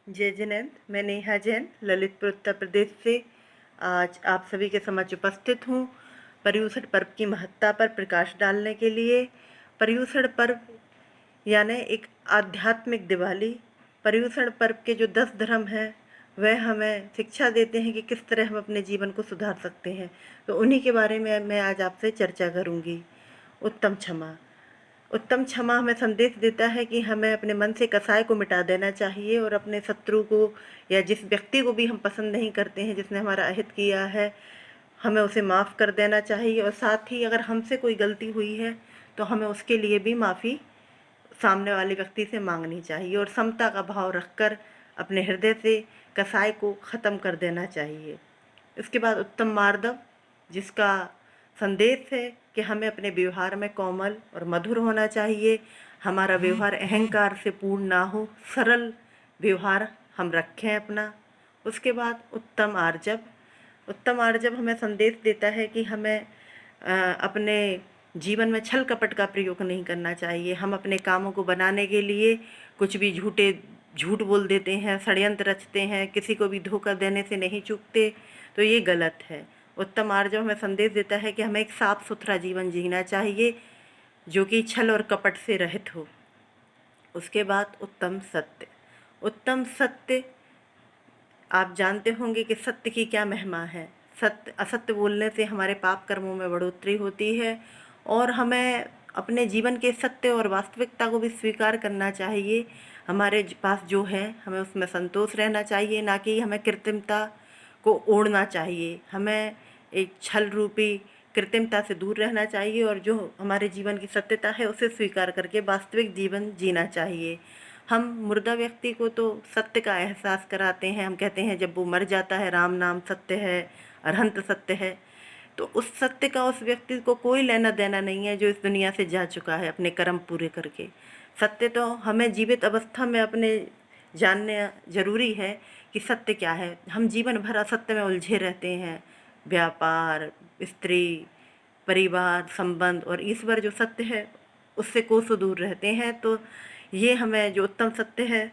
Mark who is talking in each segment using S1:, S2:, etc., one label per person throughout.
S1: जय जिनेंद्र, मैं नेहा जैन ललितपुर उत्तर प्रदेश से आज आप सभी के समक्ष उपस्थित हूँ पर्युषण पर्व की महत्ता पर प्रकाश डालने के लिए। पर्युषण पर्व यानी एक आध्यात्मिक दिवाली। पर्युषण पर्व के जो 10 धर्म हैं वह हमें शिक्षा देते हैं कि किस तरह हम अपने जीवन को सुधार सकते हैं, तो उन्हीं के बारे में मैं आज आपसे चर्चा करूँगी। उत्तम क्षमा। उत्तम क्षमा हमें संदेश देता है कि हमें अपने मन से कसाय को मिटा देना चाहिए और अपने शत्रु को या जिस व्यक्ति को भी हम पसंद नहीं करते हैं, जिसने हमारा अहित किया है, हमें उसे माफ़ कर देना चाहिए। और साथ ही अगर हमसे कोई गलती हुई है तो हमें उसके लिए भी माफ़ी सामने वाले व्यक्ति से मांगनी चाहिए और समता का भाव रखकर अपने हृदय से कसाय को ख़त्म कर देना चाहिए। इसके बाद उत्तम मार्दव, जिसका संदेश है कि हमें अपने व्यवहार में कोमल और मधुर होना चाहिए। हमारा व्यवहार अहंकार से पूर्ण ना हो, सरल व्यवहार हम रखें अपना। उसके बाद उत्तम आर्जव। उत्तम आर्जव हमें संदेश देता है कि हमें अपने जीवन में छल कपट का प्रयोग नहीं करना चाहिए। हम अपने कामों को बनाने के लिए कुछ भी झूठ बोल देते हैं, षड्यंत्र रचते हैं, किसी को भी धोखा देने से नहीं चूकते, तो ये गलत है। उत्तम आर्जव हमें संदेश देता है कि हमें एक साफ सुथरा जीवन जीना चाहिए जो कि छल और कपट से रहित हो। उसके बाद उत्तम सत्य। उत्तम सत्य, आप जानते होंगे कि सत्य की क्या महिमा है। असत्य बोलने से हमारे पाप कर्मों में बढ़ोतरी होती है और हमें अपने जीवन के सत्य और वास्तविकता को भी स्वीकार करना चाहिए। हमारे पास जो है हमें उसमें संतोष रहना चाहिए, ना कि हमें कृत्रिमता को ओढ़ना चाहिए। हमें एक छल रूपी कृत्रिमता से दूर रहना चाहिए और जो हमारे जीवन की सत्यता है उसे स्वीकार करके वास्तविक जीवन जीना चाहिए। हम मुर्दा व्यक्ति को तो सत्य का एहसास कराते हैं। हम कहते हैं जब वो मर जाता है, राम नाम सत्य है, अरहंत सत्य है। तो उस सत्य का उस व्यक्ति को कोई लेना देना नहीं है जो इस दुनिया से जा चुका है अपने कर्म पूरे करके। सत्य तो हमें जीवित अवस्था में अपने जानने ज़रूरी है कि सत्य क्या है। हम जीवन भर असत्य में उलझे रहते हैं। व्यापार, स्त्री, परिवार, संबंध और ईश्वर जो सत्य है उससे कोसों दूर रहते हैं। तो ये हमें जो उत्तम सत्य है,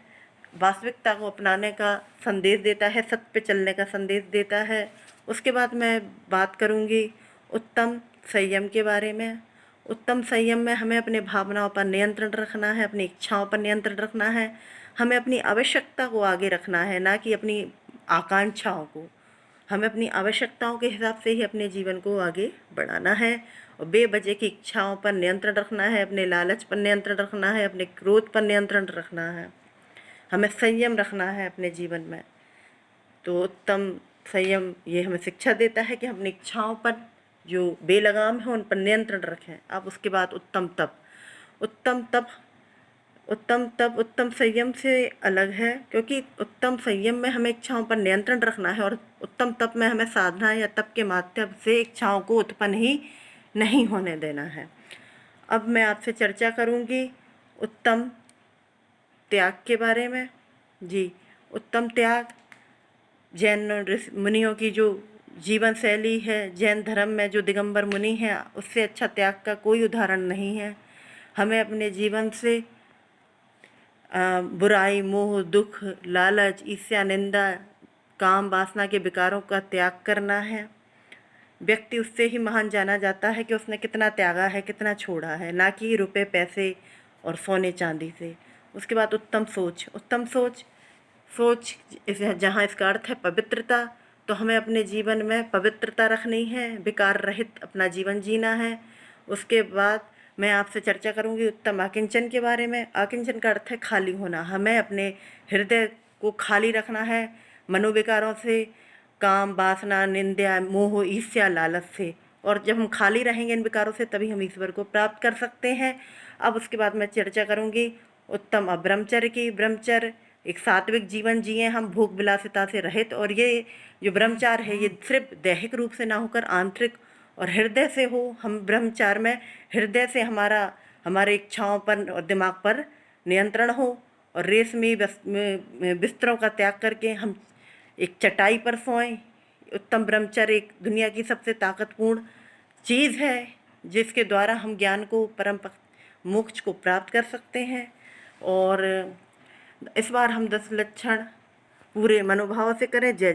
S1: वास्तविकता को अपनाने का संदेश देता है, सत्य पे चलने का संदेश देता है। उसके बाद मैं बात करूँगी उत्तम संयम के बारे में। उत्तम संयम में हमें अपने भावनाओं पर नियंत्रण रखना है, अपनी इच्छाओं पर नियंत्रण रखना है। हमें अपनी आवश्यकता को आगे रखना है, ना कि अपनी आकांक्षाओं को। हमें अपनी आवश्यकताओं के हिसाब से ही अपने जीवन को आगे बढ़ाना है और बेवजह की इच्छाओं पर नियंत्रण रखना है, अपने लालच पर नियंत्रण रखना है, अपने क्रोध पर नियंत्रण रखना है। हमें संयम रखना है अपने जीवन में। तो उत्तम संयम ये हमें शिक्षा देता है कि हम अपनी इच्छाओं पर जो बेलगाम है उन पर नियंत्रण रखें। अब उसके बाद उत्तम तप। उत्तम तप उत्तम संयम से अलग है, क्योंकि उत्तम संयम में हमें इच्छाओं पर नियंत्रण रखना है और उत्तम तप में हमें साधना या तप के माध्यम से इच्छाओं को उत्पन्न ही नहीं होने देना है। अब मैं आपसे चर्चा करूंगी उत्तम त्याग के बारे में। जी, उत्तम त्याग जैन मुनियों की जो जीवन शैली है, जैन धर्म में जो दिगंबर मुनि हैं उससे अच्छा त्याग का कोई उदाहरण नहीं है। हमें अपने जीवन से बुराई, मोह, दुख, लालच, ईर्ष्या, निंदा, काम, वासना के विकारों का त्याग करना है। व्यक्ति उससे ही महान जाना जाता है कि उसने कितना त्यागा है, कितना छोड़ा है, ना कि रुपए, पैसे और सोने चांदी से। उसके बाद उत्तम सोच। उत्तम सोच सोच जहाँ इसका अर्थ है पवित्रता, तो हमें अपने जीवन में पवित्रता रखनी है, विकार रहित अपना जीवन जीना है। उसके बाद मैं आपसे चर्चा करूंगी उत्तम आकिंचन के बारे में। आकिंचन का अर्थ है खाली होना। हमें अपने हृदय को खाली रखना है मनोविकारों से, काम, वासना, निंदा, मोह, ईर्ष्या, लालच से। और जब हम खाली रहेंगे इन विकारों से तभी हम ईश्वर को प्राप्त कर सकते हैं। अब उसके बाद मैं चर्चा करूंगी उत्तम अब्रह्मचर्य की। ब्रह्मचर्य एक सात्विक जीवन जिए हम, भोग विलासिता से रहित। और ये जो ब्रह्मचार्य है ये सिर्फ दैहिक रूप से ना होकर आंतरिक और हृदय से हो। हम ब्रह्मचार्य में हृदय से हमारे इच्छाओं पर और दिमाग पर नियंत्रण हो और रेशमी बिस्तरों का त्याग करके हम एक चटाई पर सोएं। उत्तम ब्रह्मचर्य एक दुनिया की सबसे ताकतपूर्ण चीज़ है जिसके द्वारा हम ज्ञान को, परम मोक्ष को प्राप्त कर सकते हैं। और इस बार हम 10 लक्षण पूरे मनोभाव से करें। जय